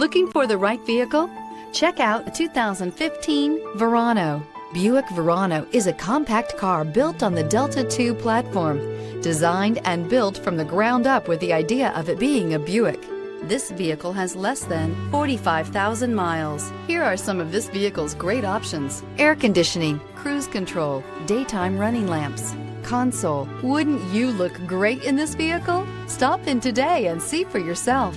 Looking for the right vehicle? Check out the 2015 Verano. Buick Verano is a compact car built on the Delta II platform, designed and built from the ground up with the idea of it being a Buick. This vehicle has less than 45,000 miles. Here are some of this vehicle's great options: air conditioning, cruise control, daytime running lamps, console. Wouldn't you look great in this vehicle? Stop in today and see for yourself.